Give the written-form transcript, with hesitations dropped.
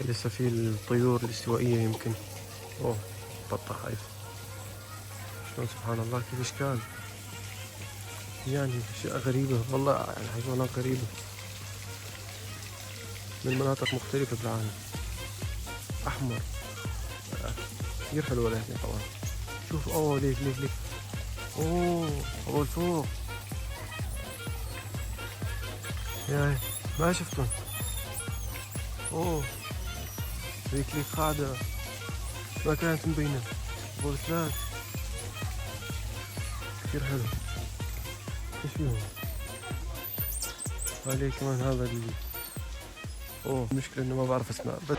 لسه في الطيور الاستوائية يمكن. اوه بطة خايف. شلون سبحان الله كيف اشكال، يعني اشياء غريبة والله، الحيوانات غريبة من مناطق مختلفة بالعالم. احمر كثير حلوة لهنا طبعا. شوف اوه ليك ليك ليك، اوه اول فوق ياي ما شفتهم. اوه ليك ليك قاعدة ما كانت مبينة، قلت لك كثير حلو. ايش فيهم؟ عليه كمان هذا اوه المشكلة انه ما بعرف اسمع بس.